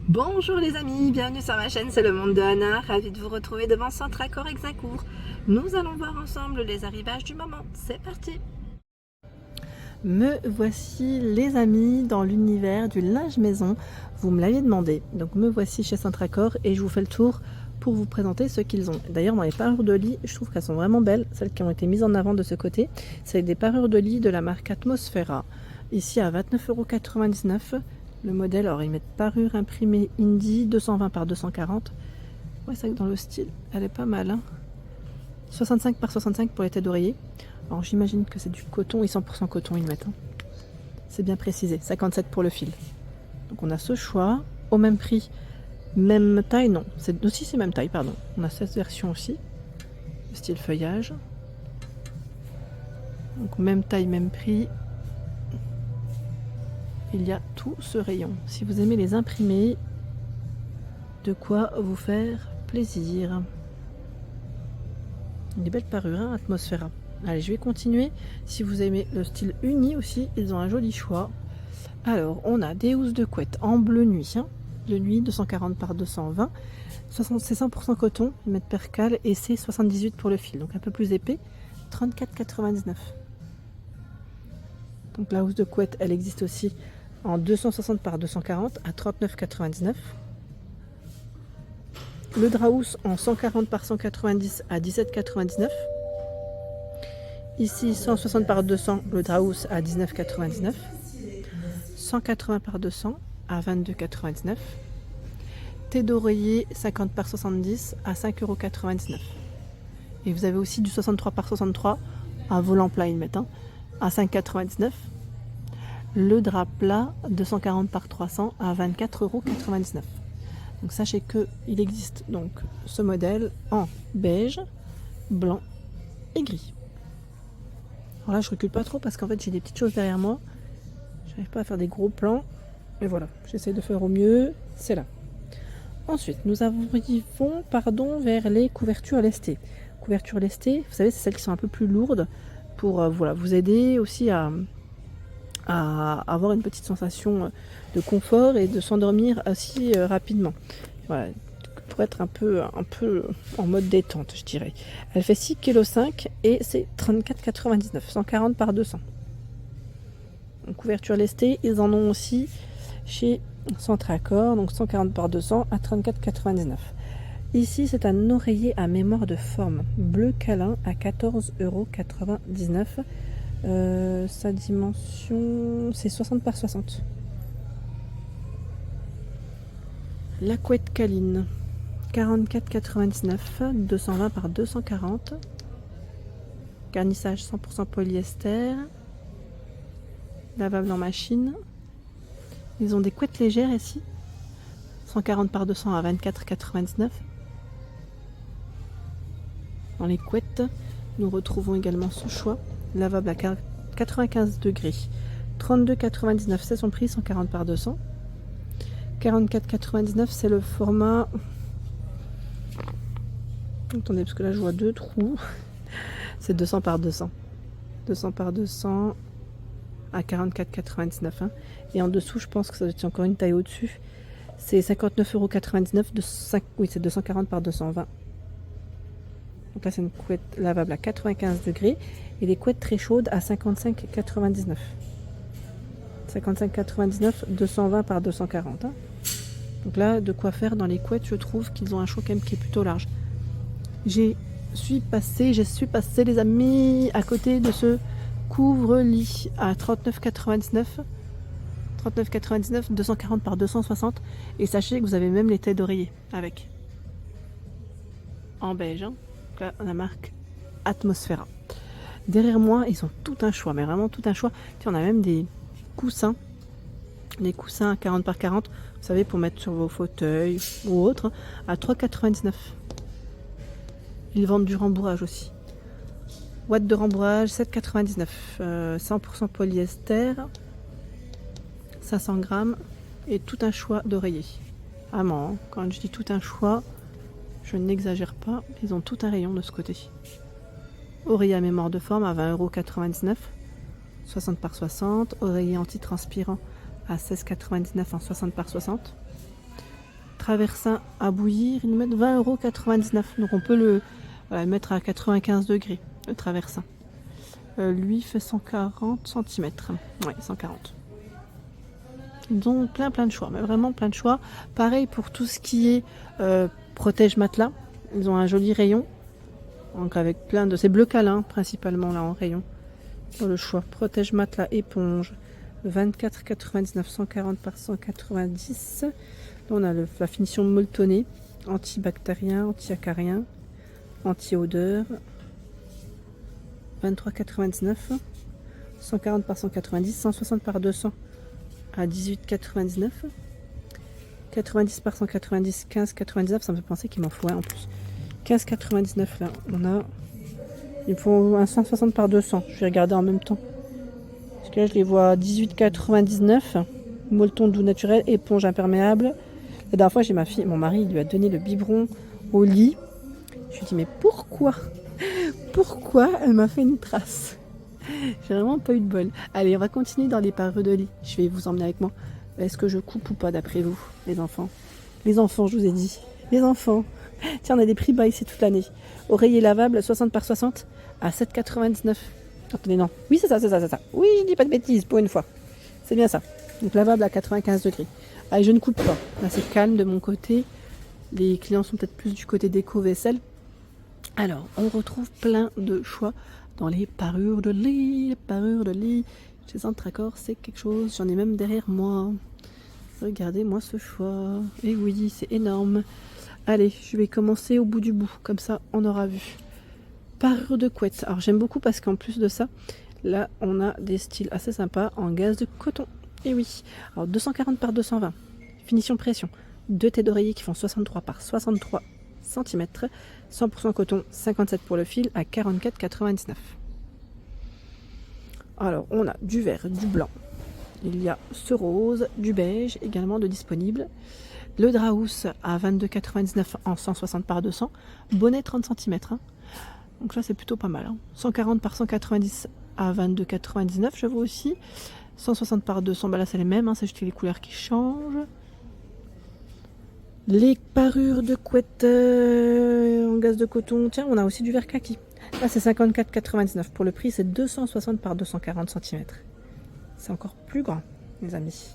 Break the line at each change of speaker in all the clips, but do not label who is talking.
Bonjour les amis, bienvenue sur ma chaîne, c'est le monde de Anna, ravi de vous retrouver devant Centracor Exacourt. Nous allons voir ensemble les arrivages du moment, c'est parti. Me voici les amis dans l'univers du linge maison, vous me l'aviez demandé, donc me voici chez Centracor et je vous fais le tour pour vous présenter ce qu'ils ont. D'ailleurs dans les parures de lit, je trouve qu'elles sont vraiment belles, celles qui ont été mises en avant de ce côté, c'est des parures de lit de la marque Atmosfera, ici à 29,99 €. Le modèle, alors ils mettent parure imprimée Indie 220 par 240. Ouais, c'est vrai que dans le style, elle est pas mal. Hein, 65 par 65 pour les têtes d'oreiller. Alors j'imagine que c'est du coton, et 100% coton ils mettent. Hein. C'est bien précisé, 57 pour le fil. Donc on a ce choix, au même prix, même taille, non. C'est aussi c'est même taille, pardon. On a cette version aussi, le style feuillage. Donc même taille, même prix. Il y a tout ce rayon. Si vous aimez les imprimés, de quoi vous faire plaisir. Des belles parures, hein, Atmosfera. Allez, je vais continuer. Si vous aimez le style uni aussi, ils ont un joli choix. Alors, on a des housses de couette en bleu nuit. Hein. Bleu nuit, 240 par 220. C'est 100% coton, ils mettent percale et c'est 78 pour le fil. Donc un peu plus épais, 34,99 €. Donc la housse de couette, elle existe aussi en 260 par 240 à 39,99 €. Le Draus en 140 par 190 à 17,99 €. Ici 160 par 200, le Draus à 19,99 €. 180 par 200 à 22,99 €. Thé d'oreiller 50 par 70 à 5,99 €. Et vous avez aussi du 63 par 63 à volant plat, ils mettent, hein, à 5,99 €. Le drap plat 240 par 300 à 24,99 €. Donc sachez qu'il existe donc ce modèle en beige, blanc et gris. Alors là je recule pas trop parce qu'en fait j'ai des petites choses derrière moi. Je n'arrive pas à faire des gros plans. Et voilà, j'essaie de faire au mieux. C'est là. Ensuite, nous arrivons vers les couvertures lestées. Couvertures lestées, vous savez, c'est celles qui sont un peu plus lourdes pour voilà, vous aider aussi à avoir une petite sensation de confort et de s'endormir aussi rapidement. Voilà, pour être un peu en mode détente, je dirais. Elle fait 6,5 kg et c'est 34,99 €, 140 par 200. En couverture lestée, ils en ont aussi chez Centracor, donc 140 par 200 à 34,99 €. Ici, c'est un oreiller à mémoire de forme bleu câlin à 14,99 €. Sa dimension, c'est 60 par 60. La couette câline, 44,99 €, 220 par 240. Garnissage 100% polyester. Lavable en machine. Ils ont des couettes légères ici. 140 par 200 à 24,99 €. Dans les couettes, nous retrouvons également ce choix. Lavable à 95 degrés. 32,99 €, c'est son prix, 140 par 200. 44,99 €, c'est le format. Attendez, parce que là je vois deux trous. C'est 200 par 200. 200 par 200 à 44,99 €. Hein. Et en dessous, je pense que ça doit être encore une taille au-dessus. C'est 59,99 €. Oui, c'est 240 par 220. Donc là, c'est une couette lavable à 95 degrés. Et des couettes très chaudes à 55,99 €. 55,99 €, 220 par 240. Hein. Donc là, de quoi faire dans les couettes, je trouve qu'ils ont un choix quand même qui est plutôt large. Je suis passée les amis, à côté de ce couvre-lit à 39,99 €. 39,99 €, 240 par 260. Et sachez que vous avez même les têtes d'oreiller avec. En beige. Hein. Donc là, la marque Atmosfera. Derrière moi, ils ont tout un choix, mais vraiment tout un choix. Puis on a même des coussins. Les coussins 40 par 40, vous savez, pour mettre sur vos fauteuils ou autres, à 3,99 €. Ils vendent du rembourrage aussi. Ouate de rembourrage, 7,99 €. 100% polyester. 500 grammes. Et tout un choix d'oreillers. Vraiment, hein, quand je dis tout un choix, je n'exagère pas. Ils ont tout un rayon de ce côté. Oreiller à mémoire de forme à 20,99 €. 60 par 60. Oreiller anti-transpirant à 16,99 € en 60 par 60. traversin à bouillir, ils nous mettent 20,99 €. Donc on peut le mettre à 95 degrés, le traversin. Lui fait 140 cm. Oui, 140. Ils ont plein de choix, mais vraiment plein de choix. Pareil pour tout ce qui est protège matelas. Ils ont un joli rayon. Donc avec plein de... C'est bleu câlin principalement là en rayon. Dans le choix. Protège matelas éponge. 24,99 €, 140 par 190. Là, on a la finition molletonnée. Antibactérien, anti-acarien, anti-odeur. 23,99 €. 140 par 190. 160 par 200 à 18,99 €. 90 par 190, 15,99 €. Ça me fait penser qu'il m'en faut un en plus. 15,99 € là. On a... Il faut un 160 par 200. Je vais regarder en même temps. Parce que là, je les vois à 18,99 €. Molleton doux naturel, éponge imperméable. La dernière fois, j'ai ma fille, mon mari, il lui a donné le biberon au lit. Je lui ai dit, mais pourquoi elle m'a fait une trace? J'ai vraiment pas eu de bol. Allez, on va continuer dans les parures de lit. Je vais vous emmener avec moi. Est-ce que je coupe ou pas d'après vous, les enfants? Les enfants, je vous ai dit. Les enfants. Tiens, on a des prix bas ici toute l'année. Oreiller lavable 60 par 60 à 7,99 €. Attendez, non. Oui, c'est ça. Oui, je dis pas de bêtises pour une fois. C'est bien ça. Donc lavable à 95 degrés. Allez, je ne coupe pas. Là, c'est calme de mon côté. Les clients sont peut-être plus du côté déco-vaisselle. Alors, on retrouve plein de choix dans les parures de lit. Les parures de lit. Chez Centracor, c'est quelque chose. J'en ai même derrière moi. Regardez-moi ce choix. Et oui, c'est énorme. Allez, je vais commencer au bout du bout. Comme ça, on aura vu. Parure de couette. Alors, j'aime beaucoup parce qu'en plus de ça, là, on a des styles assez sympas en gaze de coton. Et oui. Alors, 240 par 220. Finition pression. 2 têtes d'oreiller qui font 63 par 63 cm. 100% coton, 57 pour le fil à 44,99 €. Alors, on a du vert, du blanc. Il y a ce rose, du beige également de disponible. Le Draus à 22,99 € en 160 par 200. Bonnet 30 cm. Hein. Donc là, c'est plutôt pas mal. Hein. 140 par 190 à 22,99 €, je vois aussi. 160 par 200, bah là, c'est les mêmes. Hein. C'est juste les couleurs qui changent. Les parures de couette en gaze de coton. Tiens, on a aussi du vert kaki. Là, c'est 54,99 €. Pour le prix, c'est 260 par 240 cm. C'est encore plus grand, les amis.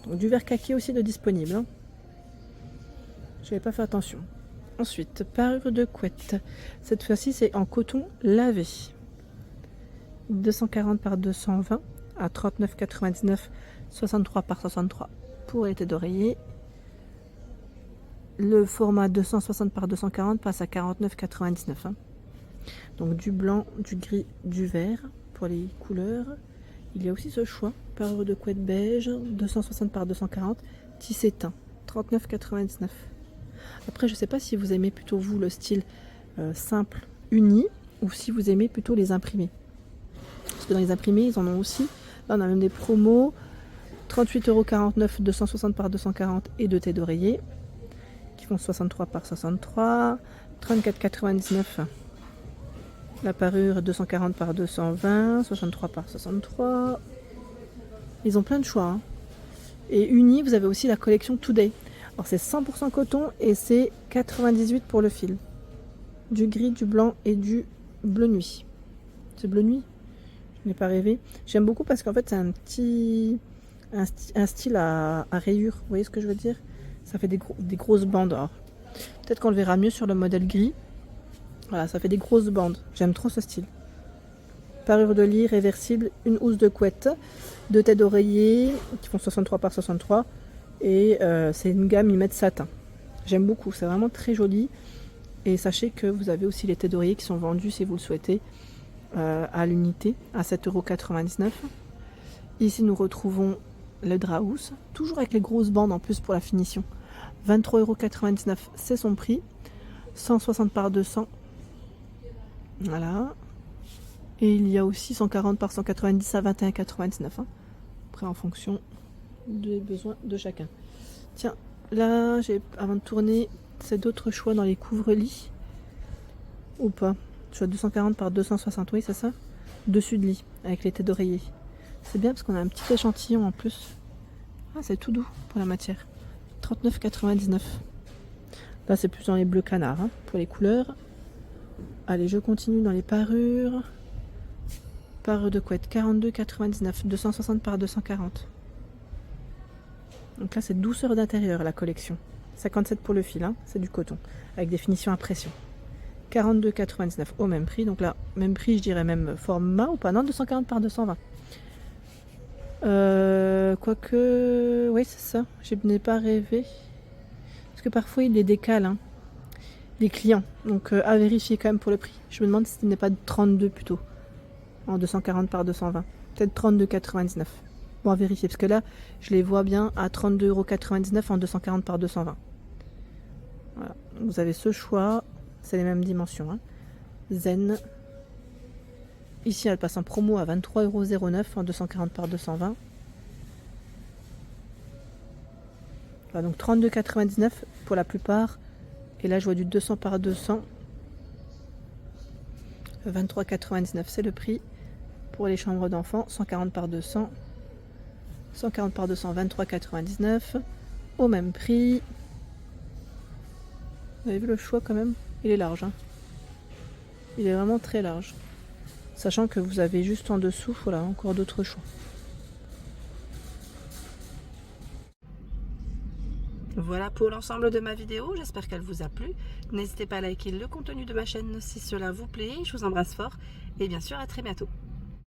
Donc, du vert kaki aussi de disponible. Hein. Je n'avais pas fait attention. Ensuite, parure de couette. Cette fois-ci, c'est en coton lavé. 240 par 220 à 39,99 €. 63 par 63 pour les têtes d'oreiller. Le format 260 par 240 passe à 49,99 €. Hein. Donc du blanc, du gris, du vert pour les couleurs. Il y a aussi ce choix, parure de couette beige, 260 par 240, tissé teint, 39,99 €. Après, je ne sais pas si vous aimez plutôt vous le style simple, uni, ou si vous aimez plutôt les imprimés. Parce que dans les imprimés, ils en ont aussi. Là, on a même des promos, 38,49 €, 260 par 240 et 2 têtes d'oreiller. Qui font 63 par 63, 34,99 €. La parure 240 par 220, 63 par 63. Ils ont plein de choix. Hein. Et uni, vous avez aussi la collection Today. Alors c'est 100% coton et c'est 98 pour le fil. Du gris, du blanc et du bleu nuit. C'est bleu nuit? Je n'ai pas rêvé. J'aime beaucoup parce qu'en fait c'est un style à rayures. Vous voyez ce que je veux dire? Ça fait des grosses bandes. Peut-être qu'on le verra mieux sur le modèle gris. Voilà, ça fait des grosses bandes. J'aime trop ce style. Parure de lit réversible, une housse de couette, 2 têtes d'oreiller qui font 63 par 63. Et c'est une gamme Imed satin. J'aime beaucoup, c'est vraiment très joli. Et sachez que vous avez aussi les têtes d'oreiller qui sont vendues si vous le souhaitez à l'unité à 7,99 €. Ici nous retrouvons le Draus, toujours avec les grosses bandes en plus pour la finition. 23,99 €, c'est son prix. 160 par 200. Voilà. Et il y a aussi 140 par 190 à 21,99 €. Hein. Après en fonction des besoins de chacun. Tiens, là, avant de tourner, c'est d'autres choix dans les couvre-lits. Ou pas? Je vois 240 par 260, oui, c'est ça? Dessus de lit, avec les têtes d'oreiller. C'est bien parce qu'on a un petit échantillon en plus. Ah, c'est tout doux pour la matière. 39,99. Là, c'est plus dans les bleus canards hein, pour les couleurs. Allez, je continue dans les parures. Parure de couette, 42,99. 260 par 240. Donc là, c'est douceur d'intérieur, la collection. 57 pour le fil, hein, c'est du coton. Avec des finitions à pression. 42,99 au même prix. Donc là, même prix, je dirais même format ou pas. Non, 240 par 220. Quoique, oui, c'est ça. Je n'ai pas rêvé. Parce que parfois, il les décale, hein, les clients. Donc, à vérifier quand même pour le prix. Je me demande si ce n'est pas de 32 plutôt. En 240 par 220. Peut-être 32,99. Bon, à vérifier. Parce que là, je les vois bien à 32,99 € en 240 par 220. Voilà. Vous avez ce choix. C'est les mêmes dimensions. Hein. Zen. Ici, elle passe en promo à 23,09 € en 240 par 220. Voilà, donc 32,99 pour la plupart. Et là, je vois du 200 par 200. 23,99 c'est le prix. Pour les chambres d'enfants, 140 par 200. 140 par 200, 23,99. Au même prix. Vous avez vu le choix quand même? Il est large. Hein. Il est vraiment très large. Sachant que vous avez juste en dessous, voilà, encore d'autres choix. Voilà pour l'ensemble de ma vidéo, j'espère qu'elle vous a plu. N'hésitez pas à liker le contenu de ma chaîne si cela vous plaît. Je vous embrasse fort et bien sûr à très bientôt.